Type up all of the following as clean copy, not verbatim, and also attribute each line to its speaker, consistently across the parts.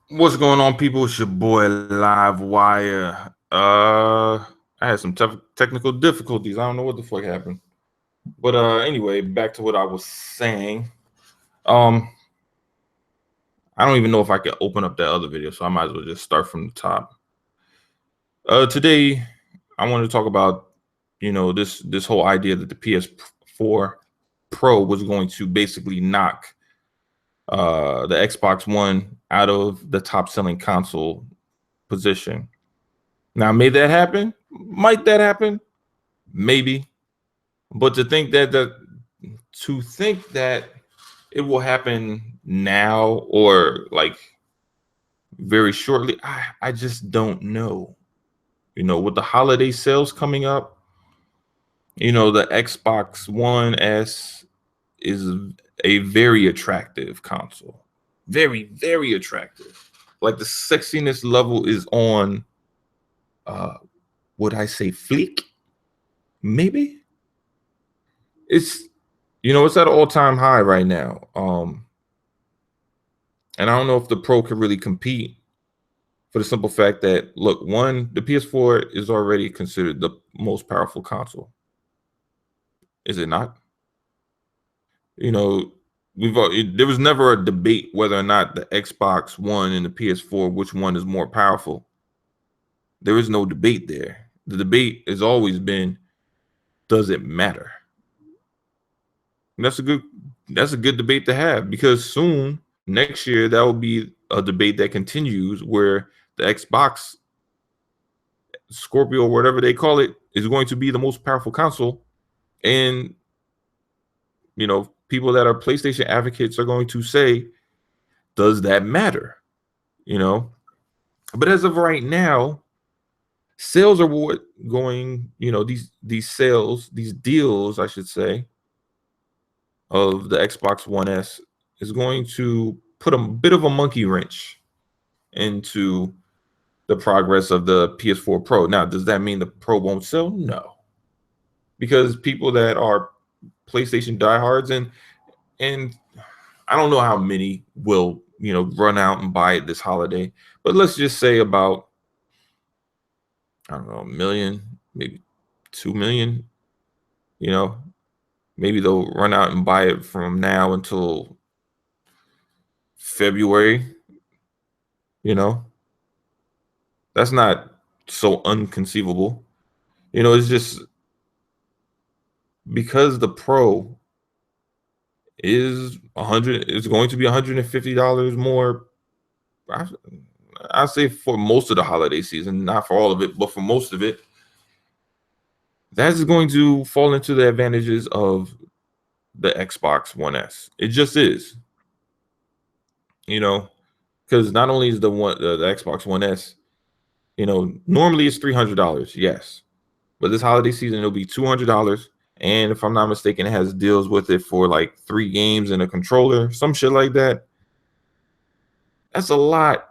Speaker 1: What's going on, people? It's your boy Live Wire. I had some tough technical difficulties. I don't know what the fuck happened. But anyway, back to what I was saying. Um, I don't even know if I can open up that other video, so I might as well just start from the top. Today I want to talk about, this whole idea that the PS4 Pro was going to basically knock the Xbox One out of the top selling console position. Now, may that happen? Might that happen? Maybe. But to think that it will happen now or like very shortly, I just don't know. With the holiday sales coming up, the Xbox One S is a very attractive console. Very, very attractive. Like the sexiness level is on uh would I say fleek? Maybe. It's at an all-time high right now. And I don't know if the Pro could really compete for the simple fact that, look, one, the PS4 is already considered the most powerful console. Is it not? You know, there was never a debate whether or not the Xbox One and the PS4, which one is more powerful. There is no debate there. The debate has always been, does it matter? And that's a good debate to have, because soon next year that will be a debate that continues where the Xbox Scorpio, or whatever they call it, is going to be the most powerful console. And people that are PlayStation advocates are going to say, does that matter? You know, but as of right now, sales are what going, these sales, these deals, I should say, of the Xbox One S is going to put a bit of a monkey wrench into the progress of the PS4 Pro. Now, does that mean the Pro won't sell? No, because people that are PlayStation diehards, and I don't know how many will run out and buy it this holiday, but let's just say about, I don't know, a million, maybe 2 million. You know, maybe they'll run out and buy it from now until February. You know, that's not so unconceivable. It's just because the Pro is going to be $150 more. I say for most of the holiday season, not for all of it, but for most of it, that's going to fall into the advantages of the Xbox One S. It just is, because not only is the Xbox One S, normally it's $300, yes, but this holiday season it'll be $200. And if I'm not mistaken, it has deals with it for like 3 games and a controller, some shit like that. That's a lot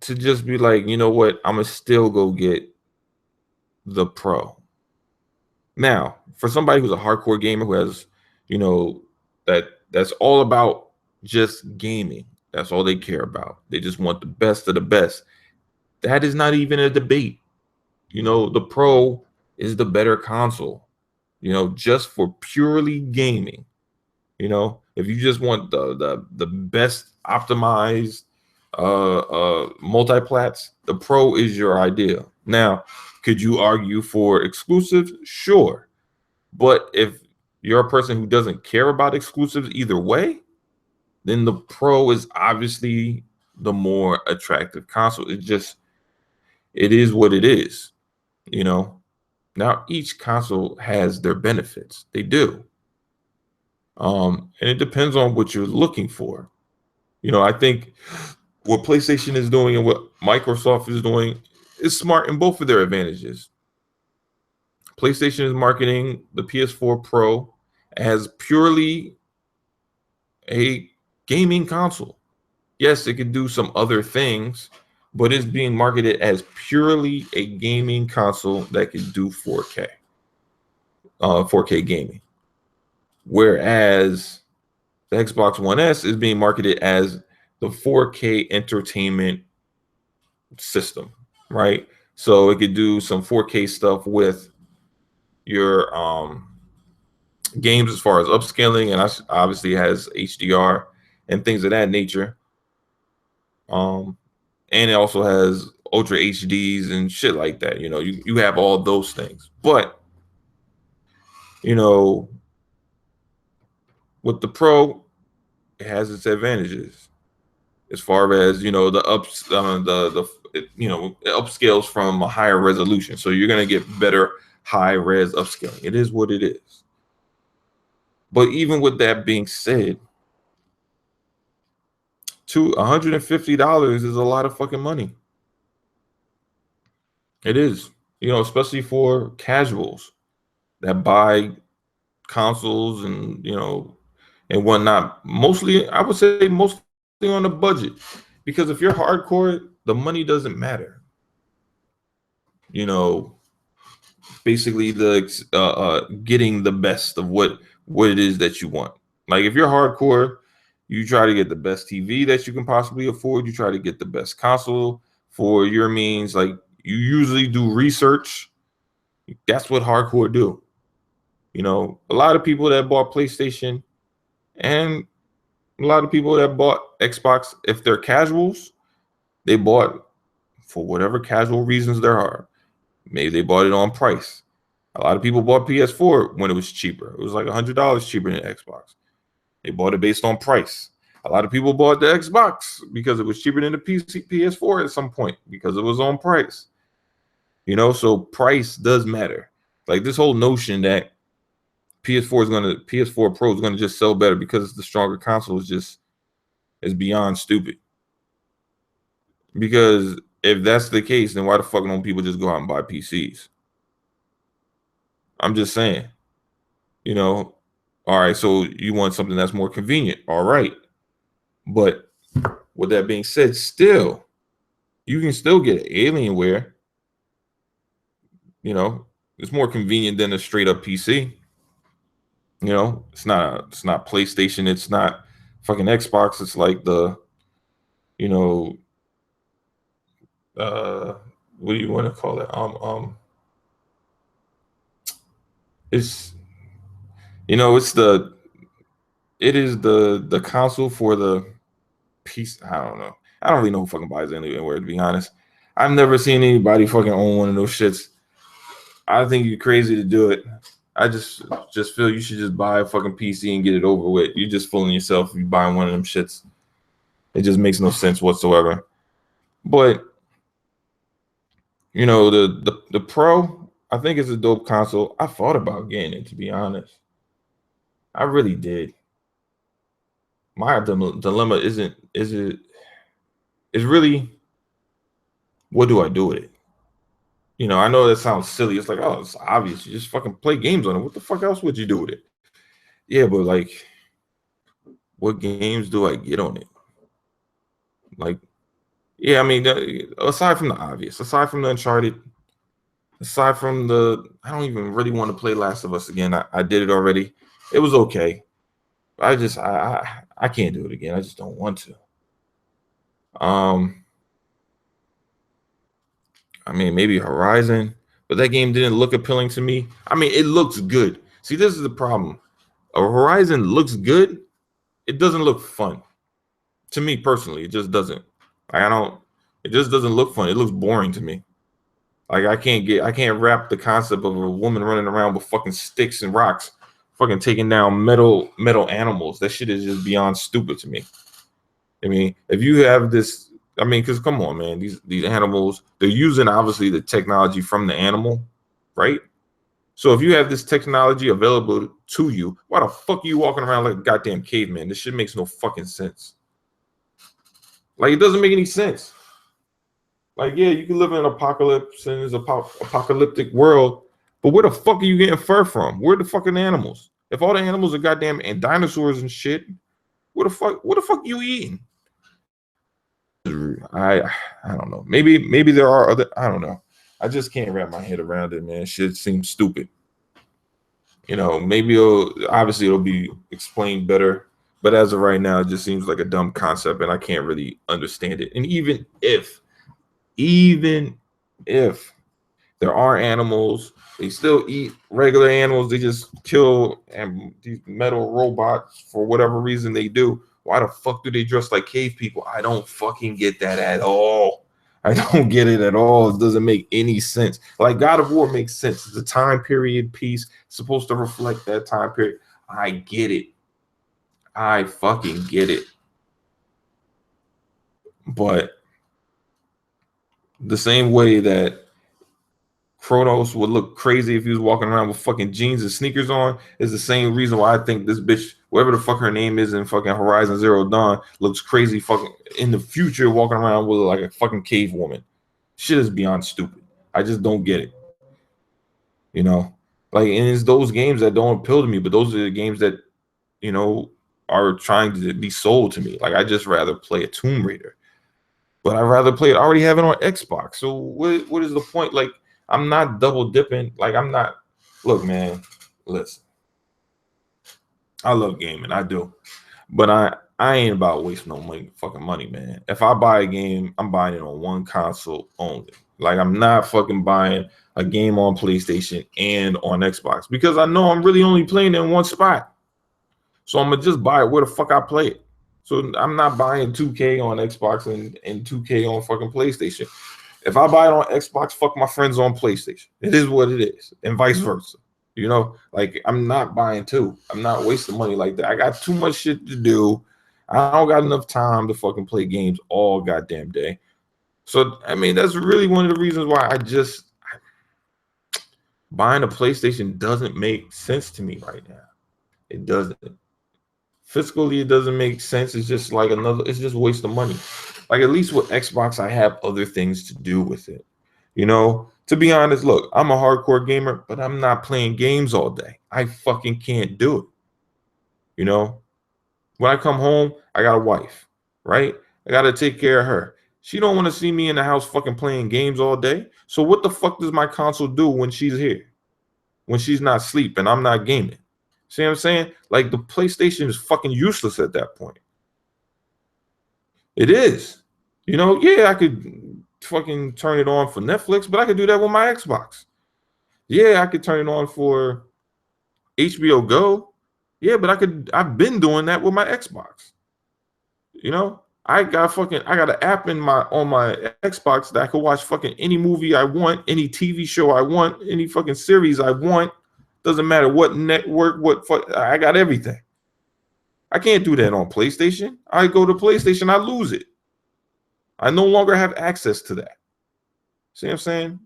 Speaker 1: to just be like, you know what, I'm gonna still go get the Pro. Now, for somebody who's a hardcore gamer who has, that's all about just gaming. That's all they care about. They just want the best of the best. That is not even a debate. The Pro is the better console. Just for purely gaming. If you just want the best optimized multiplats, the Pro is your idea. Now, could you argue for exclusives? Sure. But if you're a person who doesn't care about exclusives either way, then the Pro is obviously the more attractive console. It is what it is. Now each console has their benefits. They do. And it depends on what you're looking for. I think what PlayStation is doing and what Microsoft is doing is smart in both of their advantages. PlayStation is marketing the PS4 Pro as purely a gaming console. Yes, it could do some other things, but it's being marketed as purely a gaming console that can do 4K gaming. Whereas the Xbox One S is being marketed as the 4K entertainment system, right? So it could do some 4K stuff with your games as far as upscaling, and obviously it has HDR and things of that nature. And it also has Ultra HDs and shit like that. You know, you have all those things. But, you know, with the Pro, it has its advantages as far as, you know, the it upscales from a higher resolution. So you're going to get better high res upscaling. It is what it is. But even with that being said, $150 is a lot of fucking money. It is, you know, especially for casuals that buy consoles and, you know, and whatnot. Mostly, I would say mostly on a budget, because if you're hardcore, the money doesn't matter. You know, basically the getting the best of what it is that you want. Like if you're hardcore, you try to get the best TV that you can possibly afford. You try to get the best console for your means. Like you usually do research. That's what hardcore do. You know, a lot of people that bought PlayStation and a lot of people that bought Xbox, if they're casuals, they bought for whatever casual reasons there are. Maybe they bought it on price. A lot of people bought PS4 when it was cheaper. It was like $100 cheaper than Xbox. They bought it based on price. A lot of people bought the Xbox because it was cheaper than the PS4 at some point because it was on price. You know, so price does matter. Like this whole notion that PS4 Pro is gonna just sell better because it's the stronger console is beyond stupid. Because if that's the case, then why the fuck don't people just go out and buy PCs? I'm just saying, you know, all right, so you want something that's more convenient. All right. But with that being said, still, you can still get Alienware. You know, it's more convenient than a straight up PC. You know, it's not PlayStation, it's not fucking Xbox. It's like you know, what do you want to call it? It's, you know, it is the console for the piece. I don't know. I don't really know who fucking buys Alienware, to be honest. I've never seen anybody fucking own one of those shits. I think you're crazy to do it. I just feel you should just buy a fucking PC and get it over with. You're just fooling yourself if you buy one of them shits. It just makes no sense whatsoever. But you know, the Pro, I think it's a dope console. I thought about getting it, to be honest. I really did. My dilemma is really, what do I do with it? You know, I know that sounds silly. It's like, oh, it's obvious. You just fucking play games on it. What the fuck else would you do with it? Yeah, but like, what games do I get on it? Like, yeah, I mean, aside from the obvious, aside from the Uncharted, aside from I don't even really want to play Last of Us again. I did it already. It was okay. I can't do it again. I just don't want to. I mean, maybe Horizon, but that game didn't look appealing to me. I mean, it looks good. See, this is the problem. A Horizon looks good. It doesn't look fun. To me personally, it just doesn't. It just doesn't look fun. It looks boring to me. Like I can't wrap the concept of a woman running around with fucking sticks and rocks, fucking taking down metal animals. That shit is just beyond stupid to me. I mean, if you have this, I mean, because come on, man, these animals, they're using obviously the technology from the animal, right? So if you have this technology available to you, why the fuck are you walking around like a goddamn caveman? This shit makes no fucking sense. Like, it doesn't make any sense. Like, yeah, you can live in an apocalypse and it's a apocalyptic world, but where the fuck are you getting fur from? Where the fucking animals? If all the animals are goddamn and dinosaurs and shit, what the fuck you eating? I don't know. Maybe there are other. I don't know. I just can't wrap my head around it, man. Shit seems stupid. You know, maybe obviously it'll be explained better But as of right now, it just seems like a dumb concept, and I can't really understand it. And even if there are animals, they still eat regular animals. They just kill and these metal robots for whatever reason they do. Why the fuck do they dress like cave people? I don't fucking get that at all. I don't get it at all. It doesn't make any sense. Like God of War makes sense. It's a time period piece supposed to reflect that time period. I get it. I fucking get it. But the same way that Kronos would look crazy if he was walking around with fucking jeans and sneakers on is the same reason why I think this bitch, whatever the fuck her name is in fucking Horizon Zero Dawn, looks crazy fucking in the future walking around with like a fucking cave woman. Shit is beyond stupid. I just don't get it. You know? Like, and it's those games that don't appeal to me, but those are the games that, you know, are trying to be sold to me. Like, I just rather play a Tomb Raider. But I'd rather play it. I already have it on Xbox. So what is the point? Like, I'm not double dipping. Like, I'm not. Look, man, listen. I love gaming. I do. But I ain't about wasting no fucking money, man. If I buy a game, I'm buying it on one console only. Like, I'm not fucking buying a game on PlayStation and on Xbox because I know I'm really only playing in one spot. So I'm gonna just buy it where the fuck I play it. So I'm not buying 2K on Xbox and 2K on fucking PlayStation. If I buy it on Xbox, fuck my friends on PlayStation. It is what it is, and vice versa. You know, like I'm not buying two. I'm not wasting money like that. I got too much shit to do. I don't got enough time to fucking play games all goddamn day. So I mean, that's really one of the reasons why buying a PlayStation doesn't make sense to me right now. It doesn't. Fiscally, it doesn't make sense. It's just like it's just a waste of money. Like at least with Xbox, I have other things to do with it. You know, to be honest, look, I'm a hardcore gamer, but I'm not playing games all day. I fucking can't do it. You know, when I come home, I got a wife, right? I got to take care of her. She don't want to see me in the house fucking playing games all day. So what the fuck does my console do when she's here? When she's not asleep and I'm not gaming? See what I'm saying? Like the PlayStation is fucking useless at that point. It is. You know, yeah, I could fucking turn it on for Netflix, but I could do that with my Xbox. Yeah, I could turn it on for HBO Go. Yeah, but I've been doing that with my Xbox. You know? I got an app on my Xbox that I could watch fucking any movie I want, any TV show I want, any fucking series I want. Doesn't matter what network, I got everything. I can't do that on PlayStation. I go to PlayStation, I lose it. I no longer have access to that. See what I'm saying?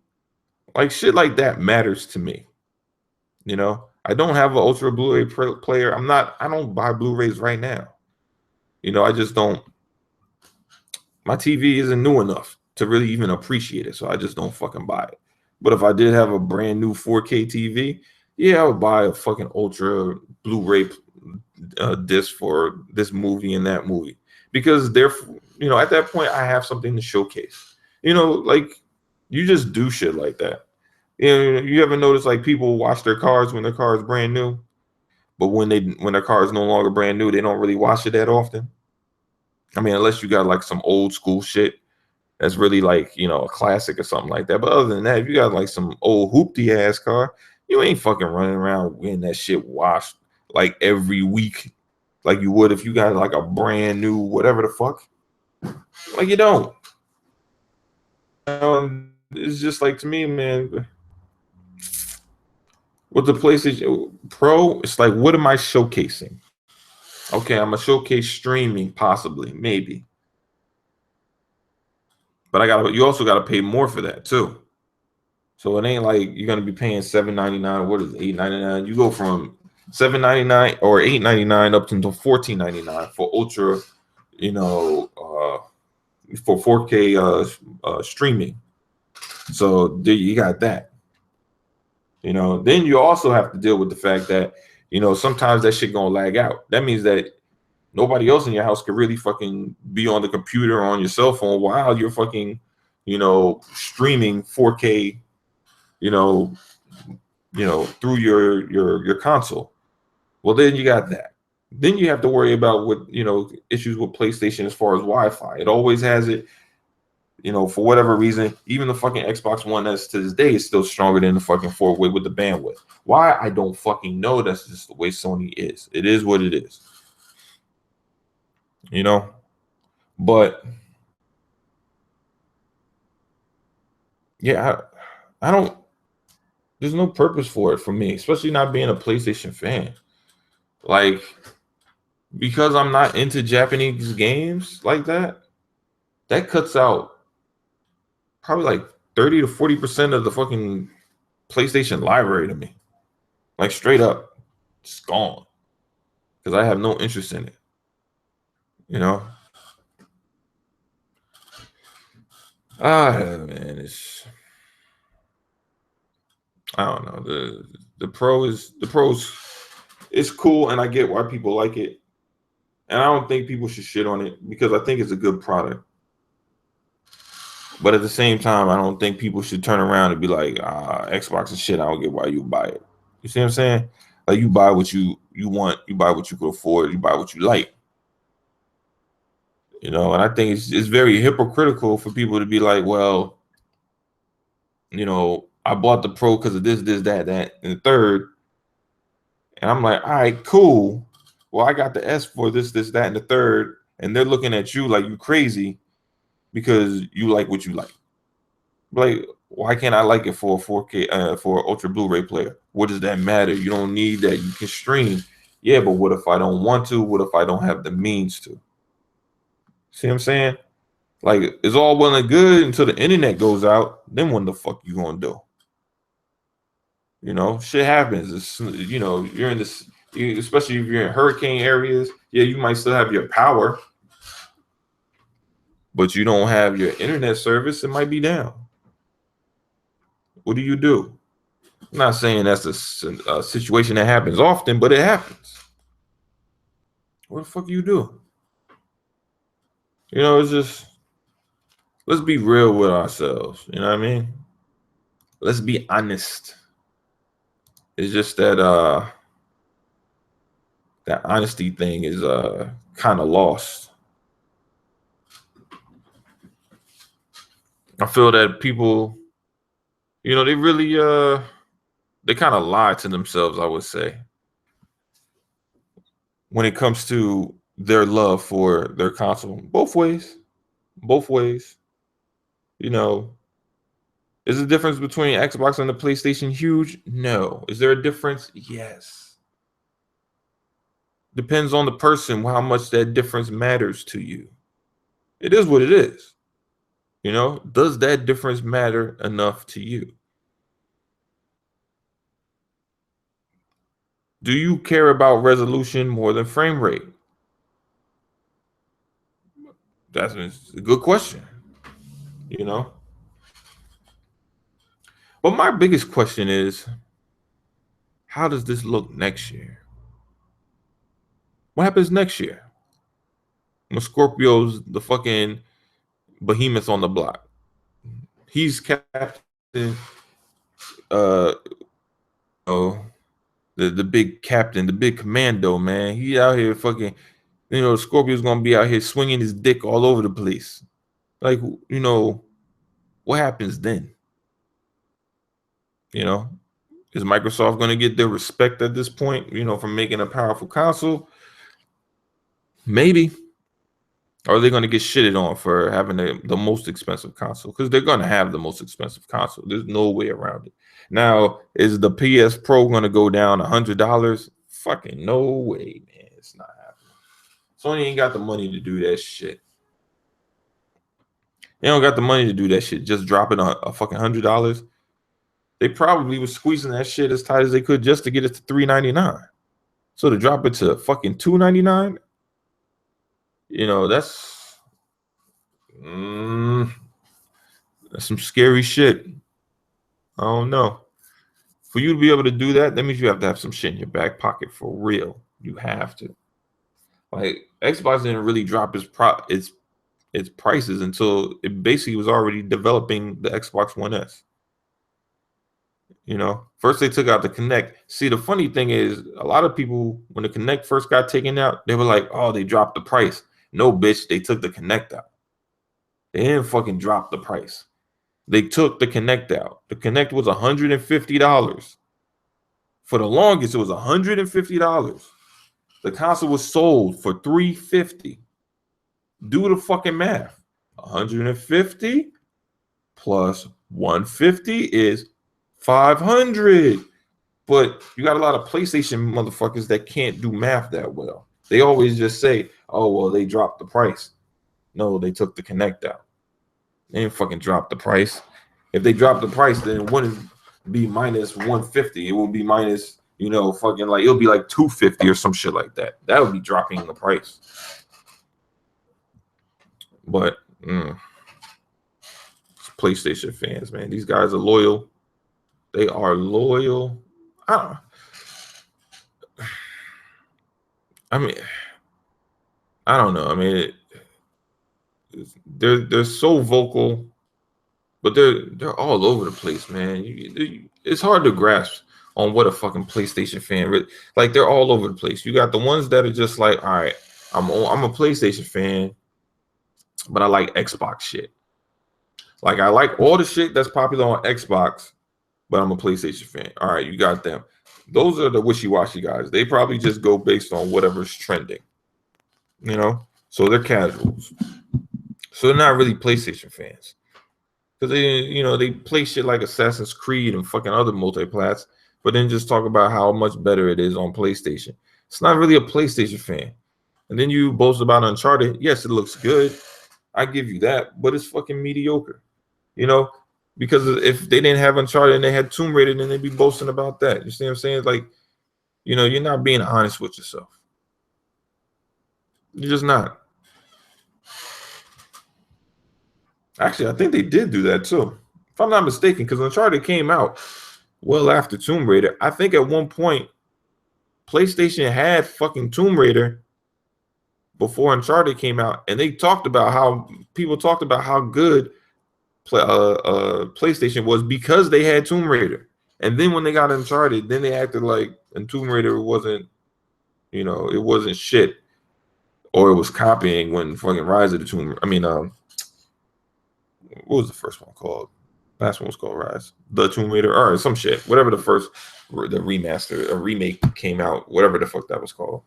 Speaker 1: Like shit like that matters to me. You know, I don't have an ultra Blu-ray player. I don't buy Blu-rays right now. You know, I just don't. My TV isn't new enough to really even appreciate it. So I just don't fucking buy it. But if I did have a brand new 4K TV, yeah, I would buy a fucking ultra Blu-ray disc for this movie and that movie. Because they're, you know, at that point, I have something to showcase. You know, like you just do shit like that. You know, you ever notice like people wash their cars when their car is brand new, but when their car is no longer brand new, they don't really wash it that often. I mean, unless you got like some old school shit that's really like, you know, a classic or something like that. But other than that, if you got like some old hoopty ass car, you ain't fucking running around getting that shit washed like every week, like you would if you got like a brand new whatever the fuck. Like you don't. It's just like to me, man. With the PlayStation Pro, it's like, what am I showcasing? Okay, I'm gonna showcase streaming, possibly, maybe. But you also gotta pay more for that too. So it ain't like you're gonna be paying $7.99. What is it, $8.99? You go from $7.99 or $8.99 up to $14.99 for ultra, you know, for 4K streaming. So you got that. You know, then you also have to deal with the fact that, you know, sometimes that shit gonna lag out. That means that nobody else in your house could really fucking be on the computer or on your cell phone while you're fucking, you know, streaming 4K, you know, through your console. Well, then you got that. Then you have to worry about what, issues with PlayStation as far as Wi-Fi. It always has it, for whatever reason. Even the fucking Xbox One S to this day is still stronger than the fucking 4-way with the bandwidth. Why? I don't fucking know. That's just the way Sony is. It is what it is. But yeah, I don't. There's no purpose for it for me, especially not being a PlayStation fan. Like, because I'm not into Japanese games like that, that cuts out probably like 30 to 40% of the fucking PlayStation library to me. Like, straight up, it's gone. Because I have no interest in it. Man, I don't know. The pros, it's cool, and I get why people like it. And I don't think people should shit on it because I think it's a good product. But at the same time, I don't think people should turn around and be like, Xbox is shit. I don't get why you buy it. You see what I'm saying? Like, you buy what you want. You buy what you can afford. You buy what you like. And I think it's very hypocritical for people to be like, well, I bought the Pro because of this, that, and the third. And I'm like, all right, cool. Well, I got the S for this, that, and the third. And they're looking at you like you crazy because you like what you like. Like, why can't I like it for a 4K, for Ultra Blu-ray player? What does that matter? You don't need that. You can stream. Yeah, but what if I don't want to? What if I don't have the means to? See what I'm saying? Like, it's all well and good until the internet goes out. Then what the fuck you gonna do? Shit happens. It's, you're in this, especially if you're in hurricane areas. Yeah, you might still have your power, but you don't have your internet service. It might be down. What do you do? I'm not saying that's a situation that happens often, but it happens. What the fuck you do? It's just, let's be real with ourselves. You know what I mean? Let's be honest. It's just that that honesty thing is kind of lost. I feel that people, they really they kind of lie to themselves, I would say, when it comes to their love for their console. Both ways. Is the difference between Xbox and the PlayStation huge? No. Is there a difference? Yes. Depends on the person how much that difference matters to you. It is what it is. Does that difference matter enough to you? Do you care about resolution more than frame rate? That's a good question. But my biggest question is, how does this look next year? What happens next year when Scorpio's the fucking behemoth on the block? He's captain, the big captain, the big commando, man. He out here fucking, Scorpio's gonna be out here swinging his dick all over the place. Like, what happens then? Is Microsoft going to get their respect at this point, from making a powerful console? Maybe. Or are they going to get shitted on for having the most expensive console? Because they're going to have the most expensive console. There's no way around it. Now, is the PS Pro going to go down $100? Fucking no way, man. It's not happening. Sony ain't got the money to do that shit. They don't got the money to do that shit. Just dropping a fucking $100. They probably was squeezing that shit as tight as they could just to get it to $399. So to drop it to fucking $299, that's some scary shit. I don't know. For you to be able to do that, that means you have to have some shit in your back pocket for real. You have to. Like, Xbox didn't really drop its prices until it basically was already developing the Xbox One S. You know, first they took out the Kinect. See, the funny thing is, a lot of people, when the Kinect first got taken out, they were like, "Oh, they dropped the price." No, bitch, they took the Kinect out. They didn't fucking drop the price. They took the Kinect out. The Kinect was $150. For the longest, it was $150. The console was sold for $350. Do the fucking math. 150 plus 150 is 500. But you got a lot of PlayStation motherfuckers that can't do math that well. They always just say, "Oh, well, they dropped the price." No, they took the Kinect out. They didn't fucking drop the price. If they dropped the price, then it wouldn't be minus 150. It would be minus, fucking like, it'll be like 250 or some shit like that. That would be dropping the price. But PlayStation fans, man, these guys are loyal. They are loyal. I don't know. I mean, they're so vocal, but they're all over the place, man. It's hard to grasp on what a fucking PlayStation fan really like. They're all over the place. You got the ones that are just like, all right, I'm a PlayStation fan, but I like Xbox shit. Like, I like all the shit that's popular on Xbox, but I'm a PlayStation fan. All right, you got them. Those are the wishy-washy guys. They probably just go based on whatever's trending, So they're casuals. So they're not really PlayStation fans. Because they play shit like Assassin's Creed and fucking other multiplats, but then just talk about how much better it is on PlayStation. It's not really a PlayStation fan. And then you boast about Uncharted. Yes, it looks good. I give you that, but it's fucking mediocre. Because if they didn't have Uncharted and they had Tomb Raider, then they'd be boasting about that. You see what I'm saying? Like, you're not being honest with yourself. You're just not. Actually, I think they did do that too, if I'm not mistaken, because Uncharted came out well after Tomb Raider. I think at one point, PlayStation had fucking Tomb Raider before Uncharted came out, and they talked about how good PlayStation was because they had Tomb Raider. And then when they got Uncharted, then they acted like and Tomb Raider wasn't, it wasn't shit, or it was copying when fucking Rise of the Tomb. What was the first one called? Last one was called Rise. The Tomb Raider, or some shit. Whatever the remaster, a remake came out, whatever the fuck that was called.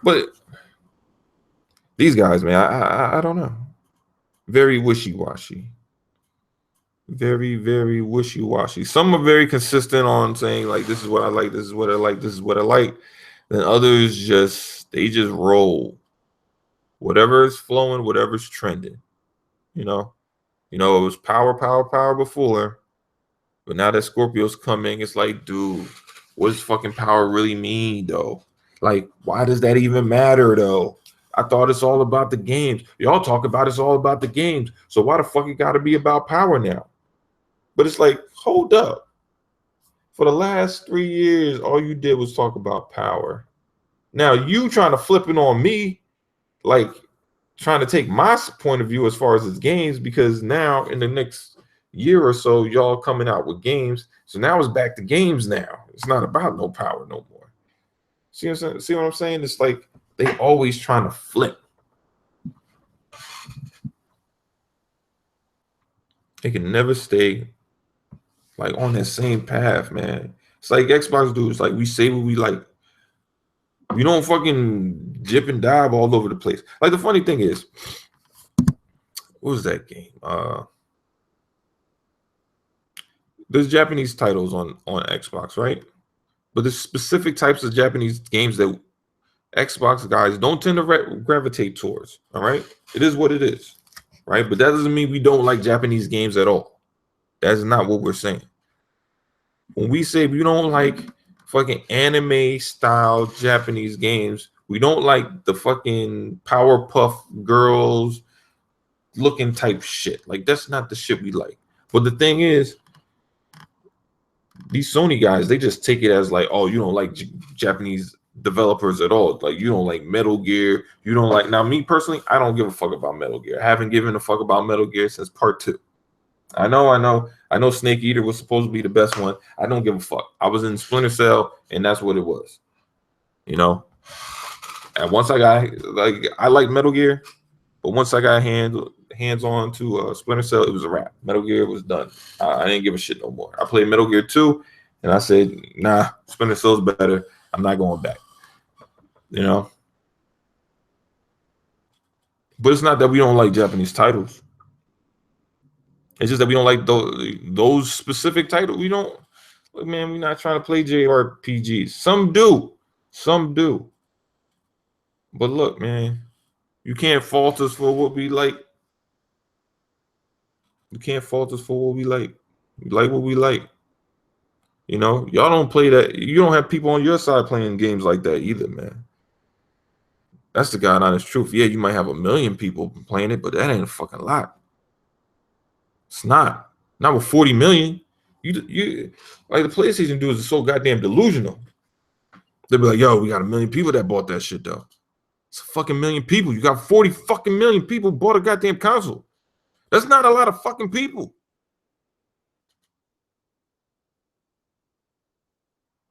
Speaker 1: But these guys, man, I don't know. Very wishy-washy. Very, very wishy-washy. Some are very consistent on saying, like, this is what I like, this is what I like, this is what I like. Then others just roll. Whatever is flowing, whatever's trending. It was power before. But now that Scorpio's coming, it's like, dude, what does fucking power really mean, though? Like, why does that even matter, though? I thought it's all about the games. Y'all talk about it's all about the games. So why the fuck it got to be about power now? But it's like, hold up. For the last 3 years, all you did was talk about power. Now you trying to flip it on me, like trying to take my point of view as far as its games, because now in the next year or so, y'all coming out with games. So now it's back to games now. It's not about no power no more. See what I'm saying? It's like they always trying to flip. They can never stay like on that same path, man. It's like Xbox dudes. Like, we say what we like. You don't fucking dip and dive all over the place. Like, the funny thing is, what was that game? There's Japanese titles on Xbox, right? But there's specific types of Japanese games that Xbox guys don't tend to gravitate towards. All right, it is what it is, right? But that doesn't mean we don't like Japanese games at all. That's not what we're saying. When we say we don't like fucking anime style Japanese games, we don't like the fucking Powerpuff Girls looking type shit. Like, that's not the shit we like. But the thing is, these Sony guys, they just take it as like, oh, you don't like Japanese developers at all. Like, you don't like Metal Gear. You don't like. Now, me personally, I don't give a fuck about Metal Gear. I haven't given a fuck about Metal Gear since part 2. I know. I know Snake Eater was supposed to be the best one. I don't give a fuck. I was in Splinter Cell, and that's what it was. You know. And once I got I like Metal Gear, but once I got hands on to Splinter Cell, it was a wrap. Metal Gear was done. I didn't give a shit no more. I played Metal Gear 2, and I said, nah, Splinter Cell's better. I'm not going back. You know. But it's not that we don't like Japanese titles. It's just that we don't like those specific titles. We don't. Look, man, we're not trying to play JRPGs. Some do. Some do. But look, man, you can't fault us for what we like. You can't fault us for what we like. We like what we like. You know, y'all don't play that. You don't have people on your side playing games like that either, man. That's the God honest truth. Yeah, you might have 1 million people playing it, but that ain't a fucking lot. It's not. Not with 40 million. You like the PlayStation dudes are so goddamn delusional. They'll be like, yo, we got 1 million people that bought that shit though. It's a fucking million people. You got 40 fucking million people bought a goddamn console. That's not a lot of fucking people.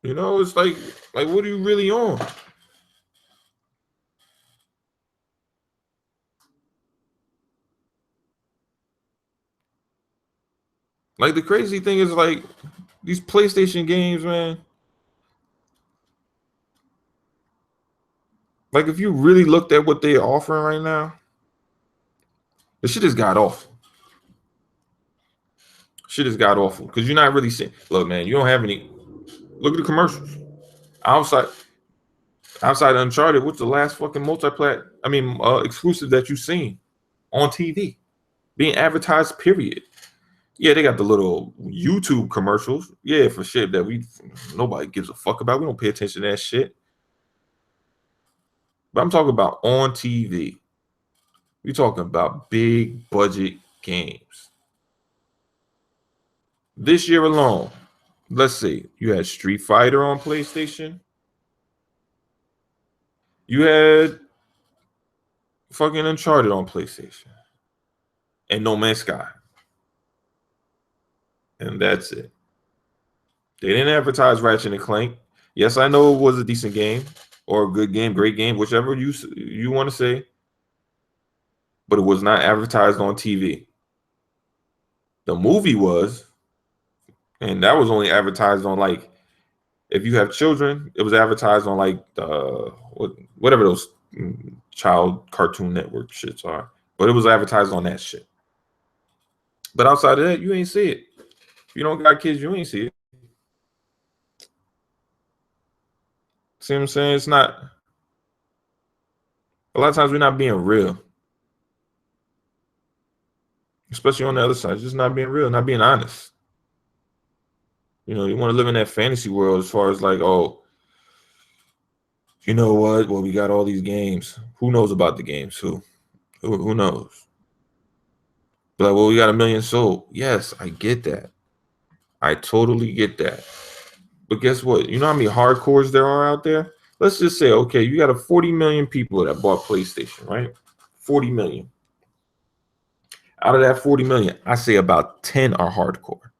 Speaker 1: You know, it's like what are you really on? Like the crazy thing is like these PlayStation games, man. Like if you really looked at what they're offering right now, the shit has got awful. Shit has got awful because you're not really seeing. Look, man, you don't have any. Look at the commercials. Outside Uncharted, what's the last fucking exclusive that you've seen on TV being advertised? Period. Yeah, they got the little YouTube commercials. Yeah, for shit that nobody gives a fuck about. We don't pay attention to that shit. But I'm talking about on TV. We're talking about big budget games. This year alone, let's see, you had Street Fighter on PlayStation. You had fucking Uncharted on PlayStation. And No Man's Sky. And that's it. They didn't advertise Ratchet and Clank. Yes, I know it was a decent game or a good game, great game, whichever you want to say. But it was not advertised on TV. The movie was, and that was only advertised on like, if you have children, it was advertised on like whatever those child cartoon network shits are. But it was advertised on that shit. But outside of that, you ain't see it. If you don't got kids, you ain't see it. See what I'm saying? It's not. A lot of times we're not being real. Especially on the other side. Just not being real, not being honest. You know, you want to live in that fantasy world as far as like, oh, you know what? Well, we got all these games. Who knows about the games? Who knows? But like, well, we got 1 million sold. Yes, I get that. I totally get that. But guess what? You know how many hardcores there are out there? Let's just say, okay, you got a 40 million people that bought PlayStation, right? 40 million. Out of that 40 million, I say about 10 are hardcore.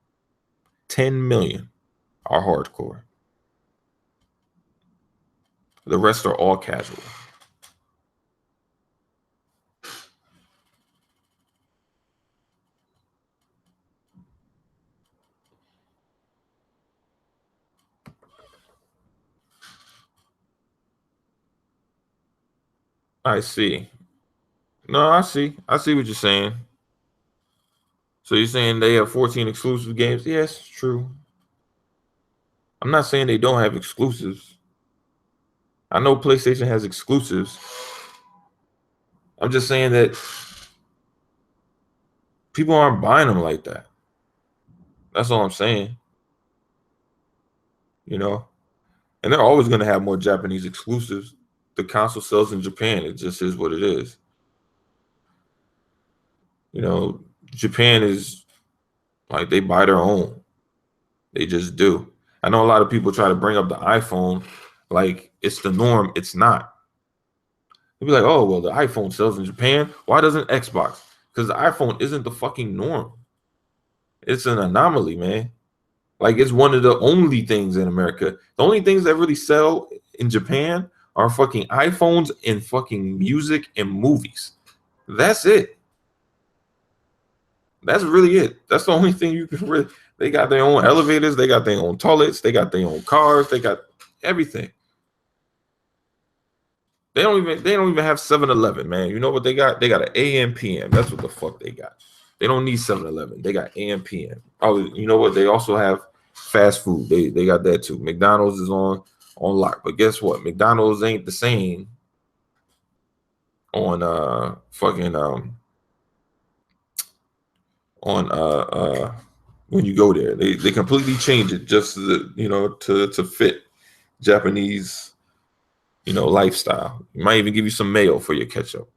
Speaker 1: 10 million are hardcore. The rest are all casual. I see. No, I see. I see what you're saying. So you're saying they have 14 exclusive games? Yes, it's true. I'm not saying they don't have exclusives. I know PlayStation has exclusives. I'm just saying that people aren't buying them like that. That's all I'm saying. You know? And they're always going to have more Japanese exclusives. The console sells in Japan. It just is what it is. You know, Japan is like they buy their own. They just do. I know a lot of people try to bring up the iPhone like it's the norm. It's not. They'll be like, oh, well, the iPhone sells in Japan. Why doesn't Xbox? Because the iPhone isn't the fucking norm. It's an anomaly, man. Like it's one of the only things in America. The only things that really sell in Japan are fucking iPhones and fucking music and movies. That's it. That's really it. That's the only thing you can really. They got their own elevators. They got their own toilets. They got their own cars. They got everything. They don't even have 7-Eleven, man. You know what they got? They got an AM PM. That's what the fuck they got. They don't need 7-Eleven. They got AM PM. Oh, you know what? They also have fast food. They got that too. McDonald's is on lock. But guess what? McDonald's ain't the same on fucking on when you go there. They completely change it just to fit Japanese lifestyle. You might even give you some mayo for your ketchup.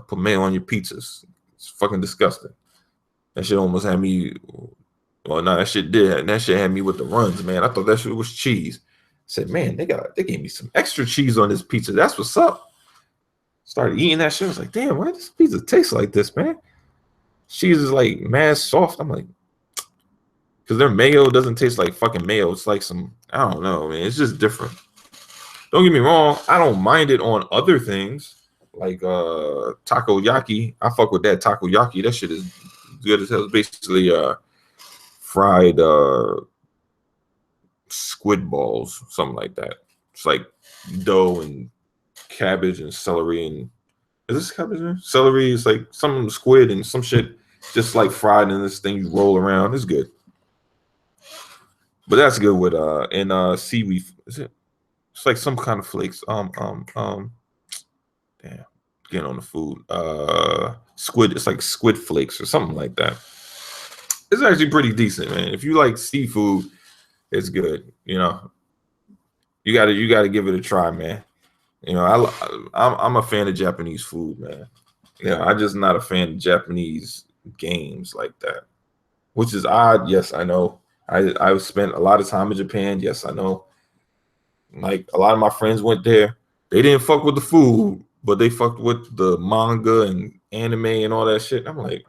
Speaker 1: Put mayo on your pizzas. It's fucking disgusting. That shit almost had me. Well, no, that shit did. That shit had me with the runs, man. I thought that shit was cheese. I said, man, they gave me some extra cheese on this pizza. That's what's up. Started eating that shit. I was like, damn, why does this pizza taste like this, man? Cheese is like mad soft. I'm like, because their mayo doesn't taste like fucking mayo. It's like some, I don't know, man. It's just different. Don't get me wrong. I don't mind it on other things like takoyaki. I fuck with that takoyaki. That shit is good as hell. It's basically fried squid balls, something like that. It's like dough and cabbage and celery and is this cabbage? Celery is like some squid and some shit just like fried in this thing you roll around. It's good. But that's good with and seaweed. Is it? It's like some kind of flakes. Damn, getting on the food. Squid. It's like squid flakes or something like that. It's actually pretty decent, man. If you like seafood, it's good. You gotta give it a try, man. I'm a fan of Japanese food, man. I'm just not a fan of Japanese games like that, which is odd. Yes, I know. I've spent a lot of time in Japan. Yes, I know. Like a lot of my friends went there. They didn't fuck with the food, but they fucked with the manga and anime and all that shit. I'm like,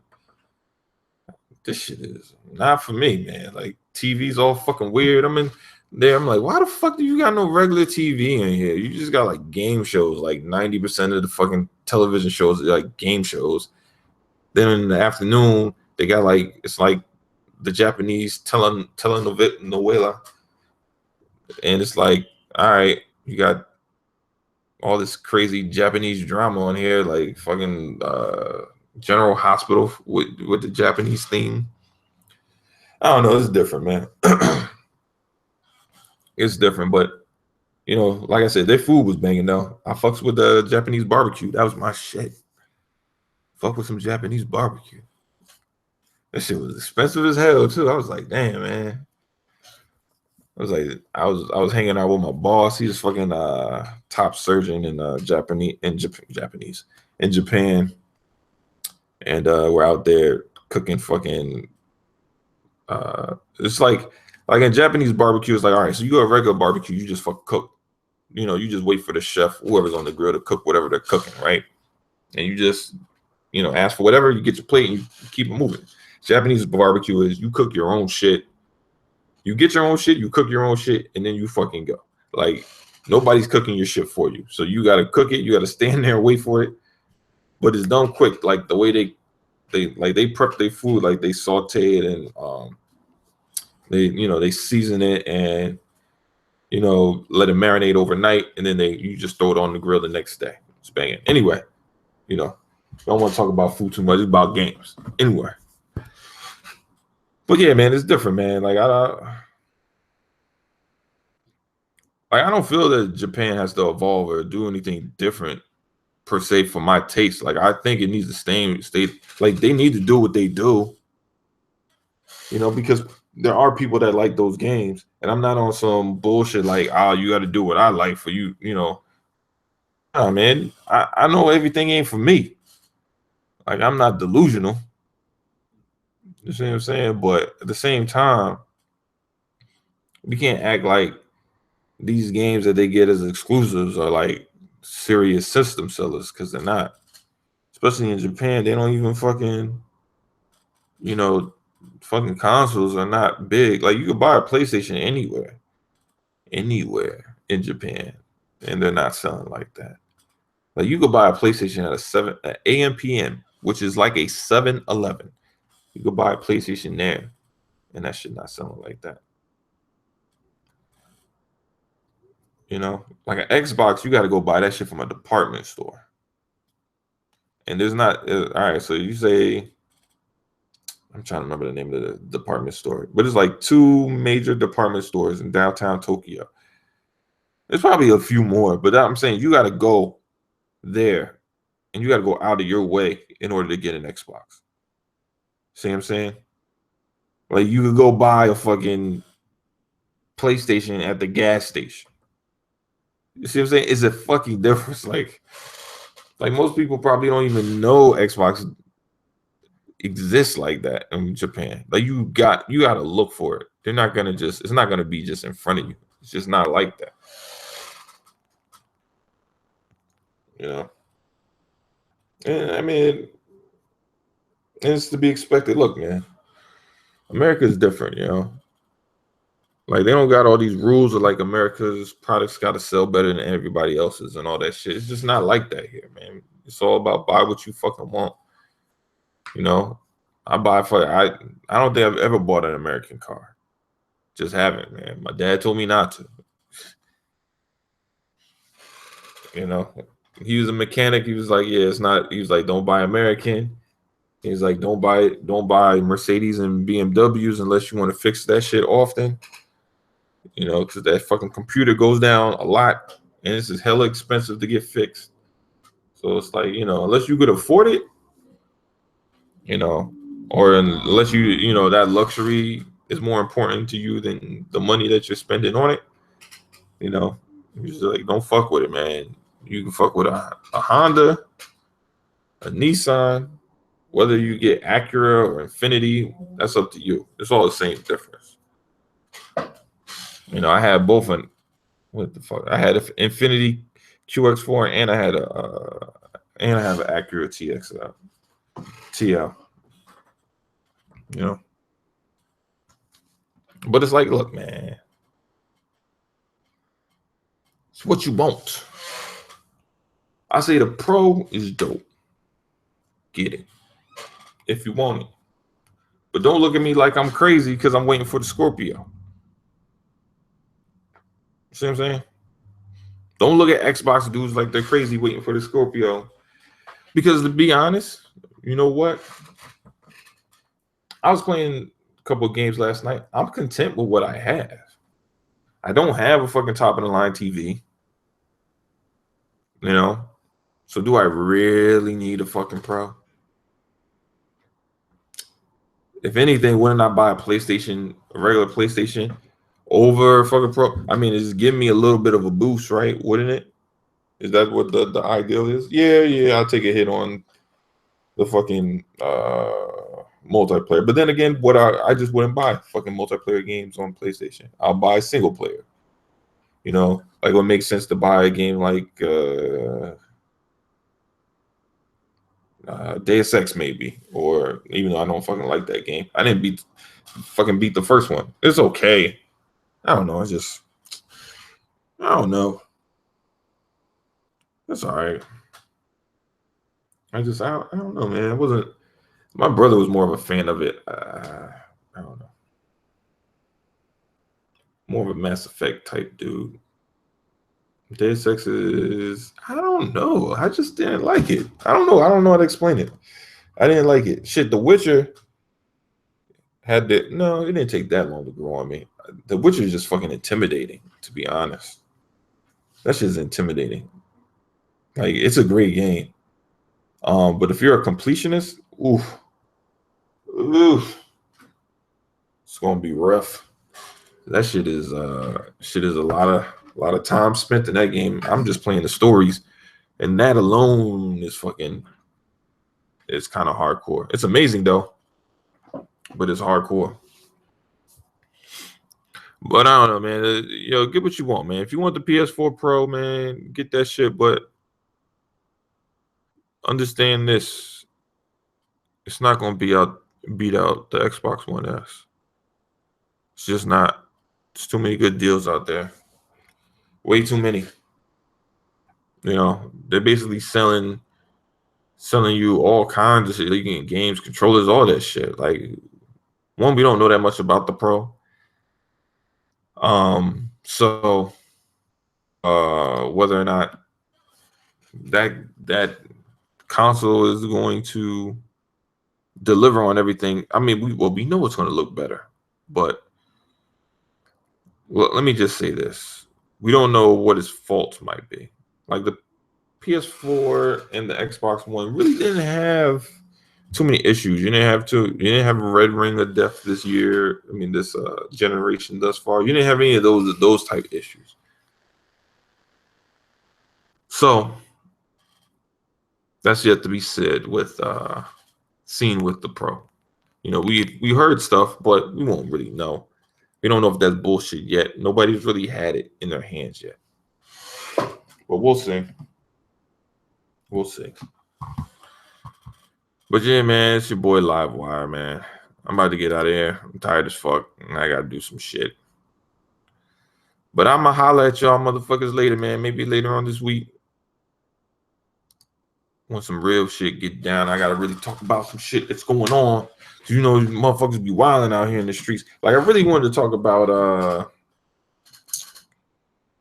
Speaker 1: this shit is not for me, man. Like TV's all fucking weird. I'm in there. I'm like, why the fuck do you got no regular TV in here? You just got like game shows. Like 90% of the fucking television shows are like game shows. Then in the afternoon, they got like it's like the Japanese telenovela, and it's like, all right, you got all this crazy Japanese drama on here, like fucking General Hospital with the Japanese theme. I don't know. It's different, man. It's different, but like I said, their food was banging though. I fucks with the Japanese barbecue. That was my shit. Fuck with some Japanese barbecue. That shit was expensive as hell too. I was like, damn, man. I was hanging out with my boss. He's fucking top surgeon in Japan, and we're out there cooking fucking. It's like in Japanese barbecue, it's like, all right, so you go a regular barbecue, you just fucking cook. You just wait for the chef, whoever's on the grill, to cook whatever they're cooking, right? And you just ask for whatever, you get your plate and you keep it moving. Japanese barbecue is you cook your own shit. You get your own shit, you cook your own shit, and then you fucking go. Like nobody's cooking your shit for you. So you gotta cook it, you gotta stand there and wait for it. But it's done quick. Like the way they prep their food, like they saute it and they season it and let it marinate overnight, and then you just throw it on the grill the next day. It's banging. Anyway, don't want to talk about food too much. It's about games. Anyway. But yeah, man, it's different, man. Like I don't feel that Japan has to evolve or do anything different per se for my taste. Like I think it needs to stay like they need to do what they do. Because there are people that like those games, and I'm not on some bullshit like, you got to do what I like for you. Nah, man, I know everything ain't for me. Like I'm not delusional. You see what I'm saying? But at the same time, we can't act like these games that they get as exclusives are like serious system sellers, because they're not. Especially in Japan, they don't even fucking, fucking consoles are not big. Like you could buy a PlayStation anywhere in Japan, and they're not selling like that. Like you could buy a PlayStation at a AM PM, which is like a 7-Eleven. You could buy a PlayStation there, and that shit not selling like that. You know, like an Xbox, you got to go buy that shit from a department store. And there's not all right. So you say, I'm trying to remember the name of the department store, but it's like 2 major department stores in downtown Tokyo. There's probably a few more, but I'm saying you got to go there, and you got to go out of your way in order to get an Xbox. See what I'm saying? Like you could go buy a fucking PlayStation at the gas station. You see what I'm saying? It's a fucking difference. Like most people probably don't even know Xbox exists like that in Japan. Like you got to look for it. They're not gonna it's not gonna be just in front of you. It's just not like that. You know? And I mean, it's to be expected. Look, man, America is different, you know. Like they don't got all these rules of like America's products got to sell better than everybody else's and all that shit. It's just not like that here, man. It's all about buy what you fucking want. You know, I don't think I've ever bought an American car. Just haven't, man. My dad told me not to. You know, he was a mechanic. He was like, yeah, it's not. He was like, don't buy American. He's like, don't buy Mercedes and BMWs unless you want to fix that shit often. You know, because that fucking computer goes down a lot, and this is hella expensive to get fixed. So it's like, you know, unless you could afford it, you know, or unless you know, that luxury is more important to you than the money that you're spending on it, you know, you just like, don't fuck with it, man. You can fuck with a Honda, a Nissan, whether you get Acura or Infinity, that's up to you. It's all the same difference. You know, I had both an what the fuck? I had an Infinity QX4 and I have an Acura TL. You know, but it's like, look, man, it's what you want. I say the Pro is dope. Get it if you want it, but don't look at me like I'm crazy because I'm waiting for the Scorpio. See what I'm saying? Don't look at Xbox dudes like they're crazy waiting for the Scorpio. Because to be honest, you know what? I was playing a couple of games last night. I'm content with what I have. I don't have a fucking top of the line TV. You know? So do I really need a fucking Pro? If anything, wouldn't I buy a regular PlayStation over fucking Pro? I mean, it's giving me a little bit of a boost, right? Wouldn't it? Is that what the ideal is? Yeah, I'll take a hit on the fucking multiplayer. But then again, I just wouldn't buy fucking multiplayer games on PlayStation. I'll buy single player. You know, like what makes sense to buy a game like Deus Ex maybe, or even though I don't fucking like that game, I didn't beat the first one. It's okay. I don't know. I don't know. That's all right. I don't know, man. It wasn't. My brother was more of a fan of it. I don't know. More of a Mass Effect type dude. Deus Ex is, I don't know. I just didn't like it. I don't know. I don't know how to explain it. I didn't like it. Shit, The Witcher it didn't take that long to grow on me. The Witcher is just fucking intimidating, to be honest. That shit's intimidating. Like, it's a great game. But if you're a completionist, oof, it's gonna be rough. That shit is a lot of time spent in that game. I'm just playing the stories, and that alone is it's kind of hardcore. It's amazing though, but it's hardcore. But I don't know, man. Get what you want, man. If you want the PS4 Pro, man, get that shit. But understand this: it's not gonna be out beat out the Xbox One S. It's just not. There's too many good deals out there. Way too many. You know, they're basically selling you all kinds of shit. You can get games, controllers, all that shit. Like, one, we don't know that much about the Pro. So whether or not that console is going to deliver on everything, I mean, we know it's going to look better, but let me just say this: we don't know what its faults might be. Like the PS4 and the Xbox One really didn't have too many issues. You didn't have a red ring of death this year. I mean, this generation thus far, you didn't have any of those type issues. So that's yet to be said with seen with the Pro. You know, we heard stuff, but we won't really know. We don't know if that's bullshit yet. Nobody's really had it in their hands yet. But we'll see. We'll see. But yeah, man, it's your boy Livewire, man. I'm about to get out of here. I'm tired as fuck, and I gotta do some shit. But I'ma holler at y'all motherfuckers later, man. Maybe later on this week. When some real shit get down, I gotta really talk about some shit that's going on. You know, motherfuckers be wilding out here in the streets. Like, I really wanted to talk about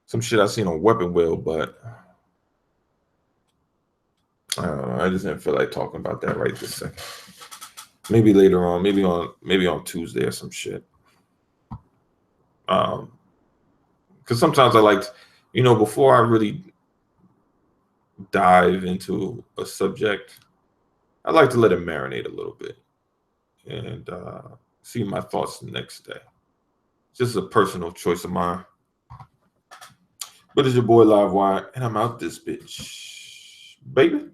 Speaker 1: some shit I seen on Weapon Wheel, but I don't know. I just didn't feel like talking about that right this second. Maybe later on, maybe on Tuesday or some shit. Because sometimes I like, you know, before I really dive into a subject, I like to let it marinate a little bit and see my thoughts the next day. It's just a personal choice of mine. But it's your boy Livewire, and I'm out this bitch, baby.